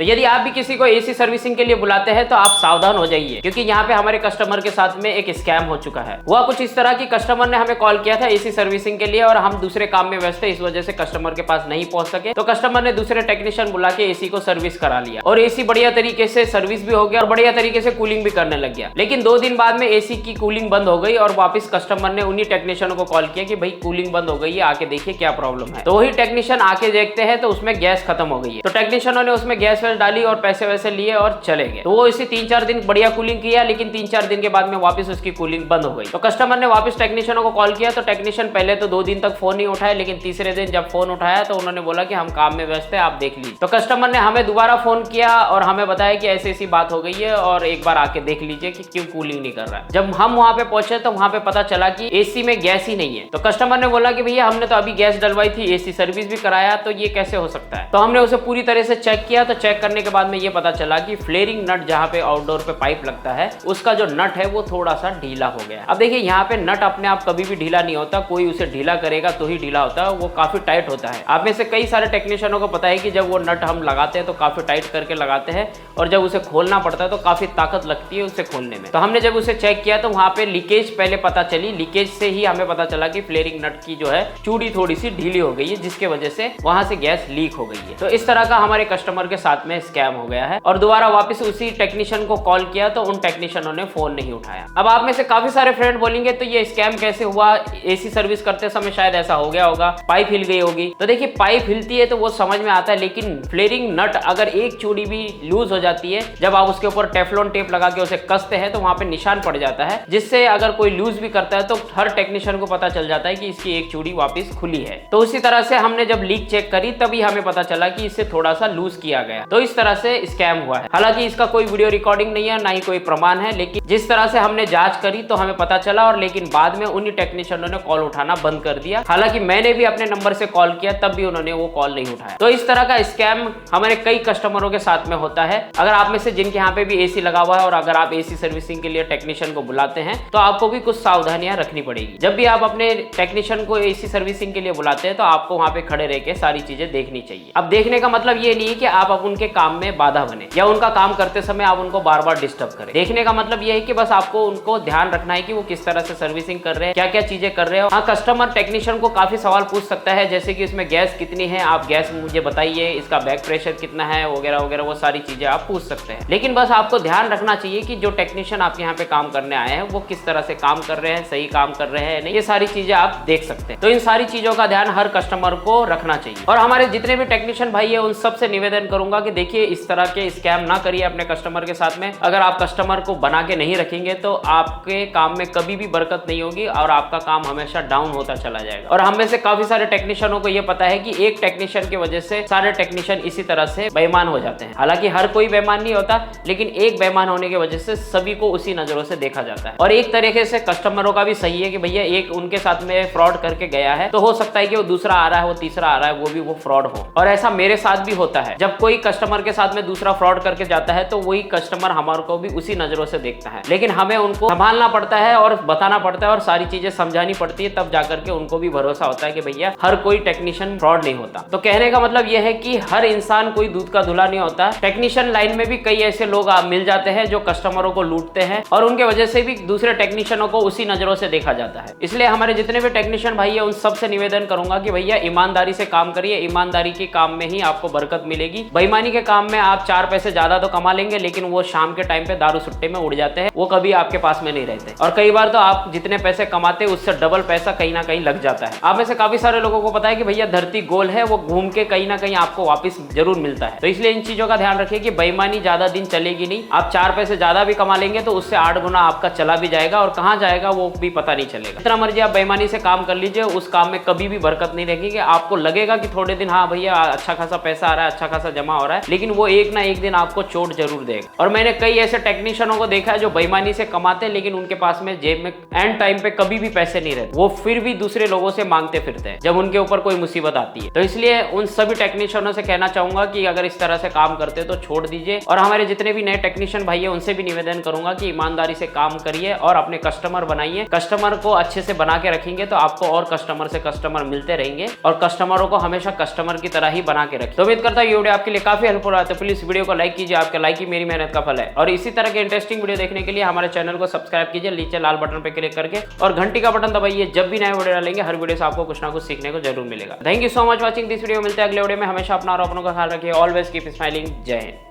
तो यदि आप भी किसी को एसी सर्विसिंग के लिए बुलाते हैं तो आप सावधान हो जाइए, क्योंकि यहाँ पे हमारे कस्टमर के साथ में एक स्कैम हो चुका है। हुआ कुछ इस तरह की, कस्टमर ने हमें कॉल किया था एसी सर्विसिंग के लिए और हम दूसरे काम में व्यस्त थे, इस वजह से कस्टमर के पास नहीं पहुंच सके। तो कस्टमर ने दूसरे टेक्नीशियन बुला के एसी को सर्विस करा लिया और एसी बढ़िया तरीके से सर्विस भी हो गया और बढ़िया तरीके से कूलिंग भी करने लग गया। लेकिन 2 दिन बाद में एसी की कूलिंग बंद हो गई और वापस कस्टमर ने उन्हीं टेक्नीशियनों को कॉल किया कि भाई कूलिंग बंद हो गई है, आके देखिए क्या प्रॉब्लम है। तो वही टेक्नीशियन आके देखते हैं तो उसमें गैस खत्म हो गई है। तो टेक्नीशियनों ने उसमें गैस वैस डाली और पैसे वैसे लिए और चले गए। तो वो इसी 3-4 दिन बढ़िया कूलिंग किया, लेकिन 3-4 दिन के बाद में वापस उसकी कूलिंग बंद हो गई। तो कस्टमर ने वापस टेक्नीशियनों को कॉल किया तो टेक्नीशियन पहले तो 2 दिन तक फोन नहीं उठाया, लेकिन तीसरे दिन जब फोन उठाया तो उन्होंने बोला कि हम काम में व्यस्त है, आप देख लीजिए। तो कस्टमर ने हमें दोबारा फोन किया और हमें बताया कि ऐसी ऐसी बात हो गई है और एक बार आके देख लीजिए कि क्यों कूलिंग नहीं कर रहा है। जब हम वहां पे पहुंचे तो वहां पे पता चला कि एसी में गैस ही नहीं है। तो कस्टमर ने बोला कि भैया हमने तो अभी गैस डलवाई थी, एसी सर्विस भी कराया, तो ये कैसे हो सकता है। तो हमने उसे पूरी तरह से चेक किया। तो चेक करने के बाद में ये पता चला कि फ्लेयरिंग नट जहाँ पे आउटडोर पे पाइप लगता है उसका जो नट है वो थोड़ा सा ढीला हो गया। अब देखिए यहाँ पे नट अपने आप कभी भी ढीला नहीं होता, कोई उसे ढीला करेगा तो ही ढीला होता है, वो काफी टाइट होता है। आप में से कई सारे टेक्नीशियनों को पता है कि जब वो नट हम लगाते हैं तो काफी टाइट करके लगाते हैं और जब उसे खोलना पड़ता है तो काफी ताकत लगती है उसे खोलने में। तो हमने जब उसे चेक किया तो वहां पे लीकेज पहले पता चली, लीकेज से ही हमें पता चला कि फ्लेयरिंग नट की जो है चूड़ी थोड़ी सी ढीली हो गई है, जिसके वजह से वहां से गैस लीक हो गई है। तो इस तरह का हमारे कस्टमर के साथ में स्कैम हो गया है और दोबारा वापस उसी टेक्नीशियन को कॉल किया तो उन टेक्नीशियनों ने फोन नहीं उठाया। अब आप में से काफी सारे फ्रेंड बोलेंगे तो ये स्कैम कैसे हुआ, एसी सर्विस करते समय शायद ऐसा हो गया होगा, पाइप हिल गई होगी। तो देखिए पाइप हिलती है तो वो समझ में आता है, लेकिन फ्लेयरिंग नट अगर एक चूड़ी भी लूज हो जाती है, जब आप उसके ऊपर टेफ्लॉन टेप लगा के उसे कसते हैं तो वहां पे निशान पड़ जाता है, जिससे अगर कोई लूज भी करता है तो हर टेक्नीशियन को पता चल जाता है कि इसकी एक चूड़ी वापस खुली है। तो उसी तरह से हमने जब लीक चेक करी तभी हमें पता चला कि इसे थोड़ा सा लूज किया गया। तो इस तरह से स्कैम हुआ है। हालांकि इसका कोई वीडियो रिकॉर्डिंग नहीं है, ना ही कोई प्रमाण है, लेकिन जिस तरह से हमने जांच करी तो हमें पता चला और लेकिन बाद में उन्हीं टेक्नीशियनों ने कॉल उठाना बंद कर दिया। हालांकि मैंने भी अपने नंबर से कॉल किया तब भी उन्होंने वो कॉल नहीं उठाया। तो इस तरह का स्कैम हमारे कई कस्टमरों के साथ में होता है। अगर आप में से जिनके यहाँ पे भी एसी लगा हुआ है और अगर आप एसी सर्विसिंग के लिए टेक्नीशियन को बुलाते हैं तो आपको भी कुछ सावधानियां रखनी पड़ेगी। जब भी आप अपने टेक्नीशियन को एसी सर्विसिंग के लिए बुलाते हैं तो आपको वहां पे खड़े रह के सारी चीजें देखनी चाहिए। अब देखने का मतलब ये नहीं है कि आप अब उनके काम में बाधा बने या उनका काम करते समय आप उनको बार बार डिस्टर्ब करें। देखने का मतलब ये है कि बस आपको उनको ध्यान रखना है कि वो किस तरह से सर्विसिंग कर रहे हैं, क्या क्या चीजें कर रहे हो। हाँ, कस्टमर टेक्नीशियन को काफी सवाल पूछ सकता है, जैसे कि इसमें गैस कितनी है, आप गैस मुझे बताइए, इसका बैक प्रेशर कितना है, वगैरह वगैरह, वो सारी चीजें आप पूछ सकते हैं। लेकिन बस आपको ध्यान रखना चाहिए कि जो टेक्नीशियन आपके यहाँ पे काम करने आए हैं वो किस तरह से काम कर रहे हैं, सही काम कर रहे हैं नहीं, ये सारी चीजें आप देख सकते हैं। तो इन सारी चीजों का ध्यान हर कस्टमर को रखना चाहिए। और हमारे जितने भी टेक्नीशियन भाई है उन सबसे निवेदन करूंगा कि देखिए इस तरह के स्कैम ना करिए अपने कस्टमर के साथ में। अगर आप कस्टमर को बना के नहीं रखेंगे तो आपके काम में कभी भी बरकत नहीं होगी और आपका काम हमेशा डाउन होता चला जाएगा। और हम में से काफी सारे टेक्नीशियनों को यह पता है कि एक टेक्नीशियन की वजह से सारे टेक्नीशियन इसी तरह से बेईमान हो जाते हैं। हालांकि हर कोई बेईमान नहीं होता, लेकिन एक बेईमान होने की वजह से सभी को उसी नजरों से देखा जाता है। और एक तरीके से कस्टमरों का भी सही है कि भैया एक उनके साथ में फ्रॉड करके गया है तो हो सकता है कि वो दूसरा आ रहा है, वो तीसरा आ रहा है, वो भी वो फ्रॉड हो। और ऐसा मेरे साथ भी होता है, जब कोई कस्टमर के साथ में दूसरा फ्रॉड करके जाता है तो वही कस्टमर हमारे को भी उसी नजरों से देखता है। लेकिन हमें उनको संभालना पड़ता है और बताना पड़ता है और सारी चीजें समझानी पड़ती है, तब जाकर के उनको भी भरोसा होता है कि भैया हर कोई टेक्नीशियन फ्रॉड नहीं होता। तो कहने का मतलब यह है कि हर इंसान कोई दूध का धुला नहीं होता। टेक्नीशियन लाइन में भी कई ऐसे लोग मिल जाते हैं जो कस्टमरों को लूटते हैं और उनके वजह से भी दूसरे टेक्नीशियनों को उसी नजरों से देखा जाता है। इसलिए हमारे जितने भी टेक्नीशियन भाई है उन सबसे निवेदन करूंगा कि भैया ईमानदारी से काम करिए, ईमानदारी के काम में ही आपको बरकत मिलेगी। बेईमानी के काम में आप 4 पैसे ज्यादा तो कमा लेंगे, लेकिन वो शाम के टाइम पे दारू सुट्टे में उड़ जाते हैं, वो कभी आपके पास में नहीं रहते। और कई बार तो आप जितने पैसे कमाते हैं उससे डबल पैसा कहीं ना कहीं लग जाता है। आप में से काफी सारे लोगों को पता है कि भैया धरती गोल है, वो घूम के कहीं ना कहीं आपको वापस जरूर मिलता है। तो इसलिए इन चीजों का ध्यान रखिए कि बेईमानी ज्यादा दिन चलेगी नहीं। आप 4 पैसे ज्यादा भी कमा लेंगे तो उससे 8 गुना आपका चला भी जाएगा और कहाँ जाएगा वो भी पता नहीं चलेगा। जितना मर्जी आप बेईमानी से काम कर लीजिए, उस काम में कभी भी बरकत नहीं रहेगी। आपको लगेगा कि थोड़े दिन हाँ भैया अच्छा खासा पैसा आ रहा है, अच्छा खासा जमा हो रहा है, लेकिन वो एक ना एक दिन आपको चोट जरूर देगा। और मैंने कई ऐसे टेक्नीशियनों को देखा है जो बेईमानी से कमाते हैं, लेकिन उनके पास में जेब में एंड टाइम पे कभी भी पैसे नहीं रहते, वो फिर भी दूसरे लोगों से मांगते फिरते हैं जब उनके ऊपर कोई मुसीबत आती है। तो इसलिए उन सभी टेक्नीशियनों से कहना चाहूंगा कि अगर इस तरह से काम करते तो छोड़ दीजिए। और हमारे जितने भी नए टेक्नीशियन भाई है उनसे भी निवेदन करूंगा कि ईमानदारी से काम करिए और अपने कस्टमर बनाइए। कस्टमर को अच्छे से बना के रखेंगे तो आपको और कस्टमर से कस्टमर मिलते रहेंगे और कस्टमरों को हमेशा कस्टमर की तरह ही बना के रखिए। तो उम्मीद करता हूं ये वीडियो आपके लिए काफी हेल्पफुल आता है प्लीज वीडियो को लाइक कीजिए, आपका लाइक ही मेरी मेहनत का फल है। और इसी तरह के इंटरेस्टिंग वीडियो देखने के लिए हमारे चैनल को सब्सक्राइब कीजिए, नीचे लाल बटन पे क्लिक करके, और घंटी का बटन दबाइए। जब भी नए वीडियो डालेंगे हर वीडियो से आपको कुछ ना कुछ सीखने को जरूर मिलेगा। Thank you so much watching this video. मिलते हैं अगले वीडियो में। हमेशा अपना और अपनों का ख्याल रखिए। Always keep smiling. जय हिंद।